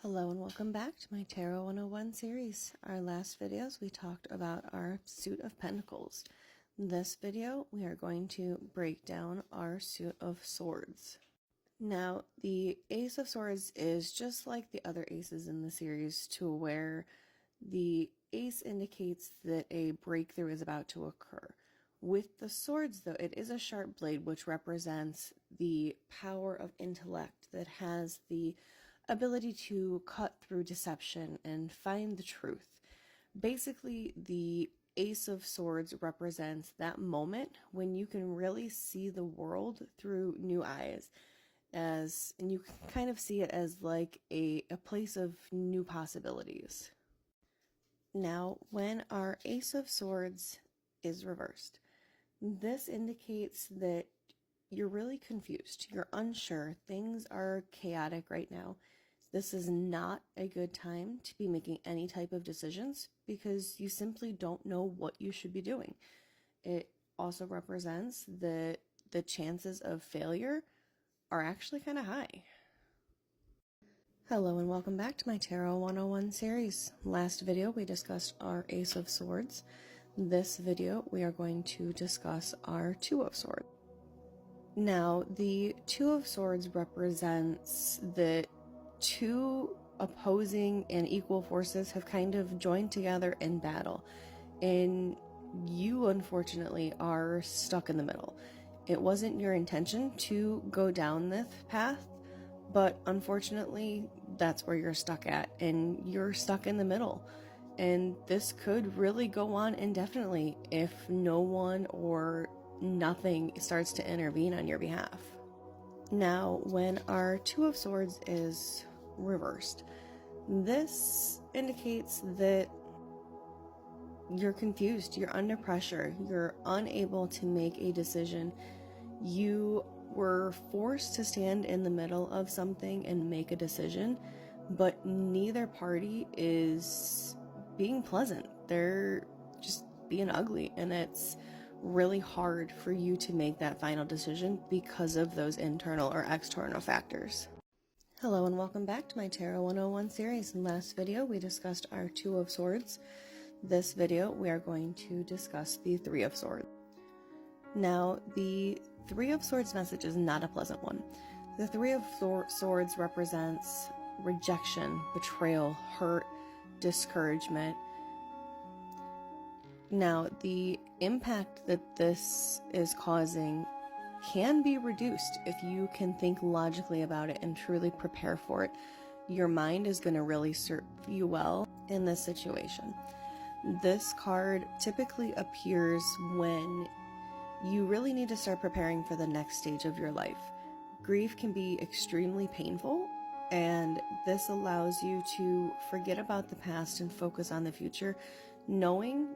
Hello and welcome back to my Tarot 101 series. Our last videos we talked about our suit of pentacles. In this video we are going to break down our suit of swords. Now the ace of swords is just like the other aces in the series, to where the ace indicates that a breakthrough is about to occur. With the swords though, it is a sharp blade which represents the power of intellect that has the ability to cut through deception and find the truth. Basically, the Ace of Swords represents that moment when you can really see the world through new eyes, and you can kind of see it as like a place of new possibilities. Now, when our Ace of Swords is reversed, this indicates that you're really confused, you're unsure, things are chaotic right now. This is not a good time to be making any type of decisions because you simply don't know what you should be doing. It also represents that the chances of failure are actually kind of high. Hello and welcome back to my Tarot 101 series. Last video we discussed our Ace of Swords. This video we are going to discuss our Two of Swords. Now the Two of Swords represents that two opposing and equal forces have kind of joined together in battle, and you unfortunately are stuck in the middle. It wasn't your intention to go down this path, but unfortunately that's where you're stuck at, and you're stuck in the middle. And this could really go on indefinitely if no one or nothing starts to intervene on your behalf. Now, when our Two of Swords is reversed, this indicates that you're confused, you're under pressure, you're unable to make a decision. You were forced to stand in the middle of something and make a decision, but neither party is being pleasant. They're just being ugly, and it's really hard for you to make that final decision because of those internal or external factors. Hello and welcome back to my Tarot 101 series. In last video we discussed our Two of Swords. This video we are going to discuss the Three of Swords. Now the Three of Swords message is not a pleasant one. The Three of Swords represents rejection, betrayal, hurt, discouragement. Now, the impact that this is causing can be reduced if you can think logically about it and truly prepare for it. Your mind is going to really serve you well in this situation. This card typically appears when you really need to start preparing for the next stage of your life. Grief can be extremely painful, and this allows you to forget about the past and focus on the future, knowing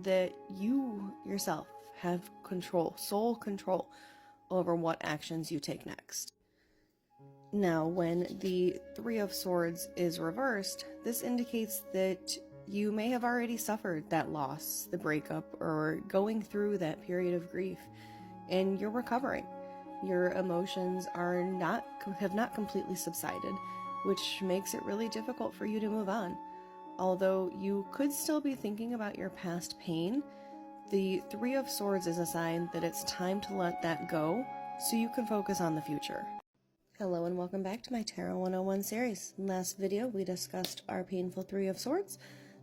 that you yourself have control, sole control, over what actions you take next. Now, when the Three of Swords is reversed, this indicates that you may have already suffered that loss, the breakup, or going through that period of grief, and you're recovering. Your emotions have not completely subsided, which makes it really difficult for you to move on. Although you could still be thinking about your past pain, the Three of Swords is a sign that it's time to let that go so you can focus on the future. Hello and welcome back to my Tarot 101 series. In last video we discussed our painful Three of Swords.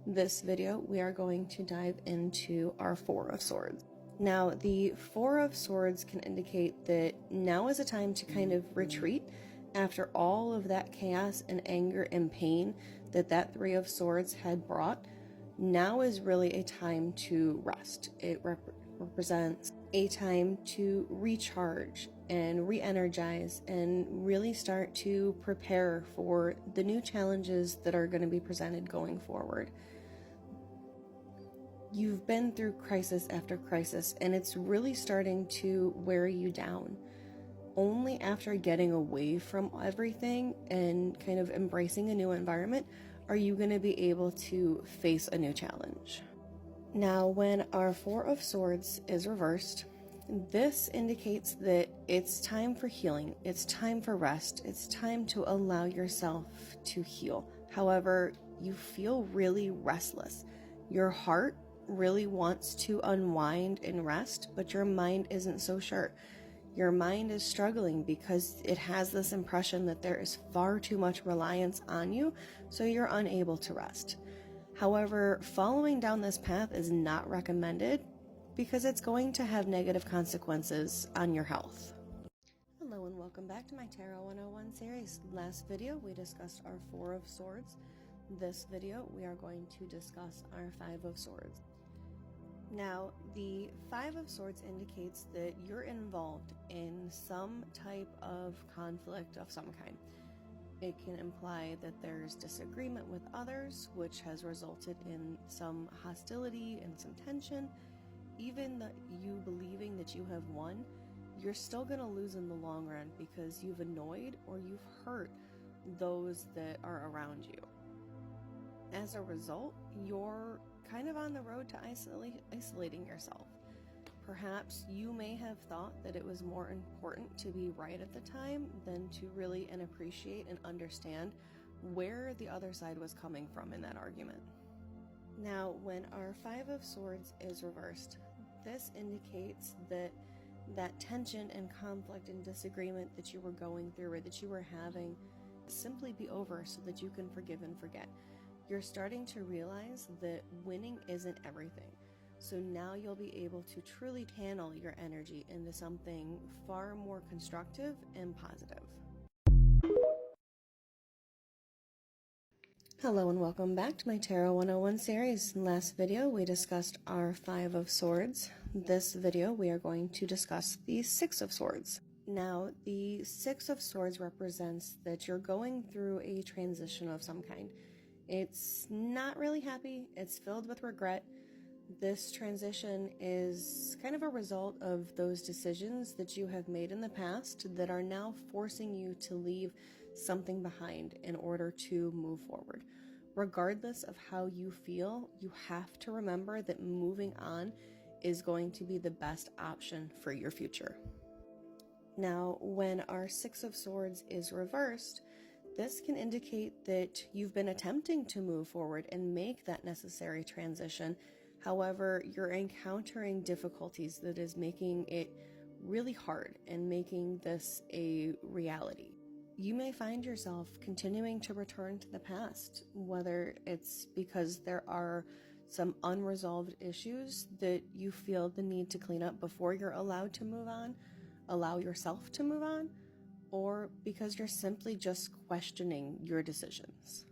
This video we are going to dive into our Four of Swords. Now the Four of Swords can indicate that now is a time to kind of retreat after all of that chaos and anger and pain that Three of Swords had brought. Now is really a time to rest. It represents a time to recharge and re-energize and really start to prepare for the new challenges that are going to be presented going forward. You've been through crisis after crisis, and it's really starting to wear you down. Only after getting away from everything and kind of embracing a new environment are you going to be able to face a new challenge. Now, when our Four of Swords is reversed, This indicates that it's time for healing, it's time for rest, it's time to allow yourself to heal. However, you feel really restless. Your heart really wants to unwind and rest, but your mind isn't so sure. Your mind is struggling because it has this impression that there is far too much reliance on you, so you're unable to rest. However, following down this path is not recommended because it's going to have negative consequences on your health. Hello and welcome back to my Tarot 101 series. Last video we discussed our Four of Swords. This video we are going to discuss our Five of Swords. Now, the Five of Swords indicates that you're involved in some type of conflict of some kind. It can imply that there's disagreement with others, which has resulted in some hostility and some tension. Even you believing that you have won, you're still going to lose in the long run because you've annoyed or you've hurt those that are around you. As a result, you're kind of on the road to isolating yourself. Perhaps you may have thought that it was more important to be right at the time than to really appreciate and understand where the other side was coming from in that argument. Now, when our Five of Swords is reversed, this indicates that that tension and conflict and disagreement that you were going through or that you were having simply be over so that you can forgive and forget. You're starting to realize that winning isn't everything. So now you'll be able to truly channel your energy into something far more constructive and positive. Hello and welcome back to my Tarot 101 series. In last video we discussed our Five of Swords. This video we are going to discuss the Six of Swords. Now, the Six of Swords represents that you're going through a transition of some kind. It's not really happy, it's filled with regret. This transition is kind of a result of those decisions that you have made in the past that are now forcing you to leave something behind in order to move forward. Regardless of how you feel, you have to remember that moving on is going to be the best option for your future. Now, when our Six of Swords is reversed, this can indicate that you've been attempting to move forward and make that necessary transition. However, you're encountering difficulties that is making it really hard and making this a reality. You may find yourself continuing to return to the past, whether it's because there are some unresolved issues that you feel the need to clean up before you're allowed to move on, allow yourself to move on, or because you're simply just questioning your decisions.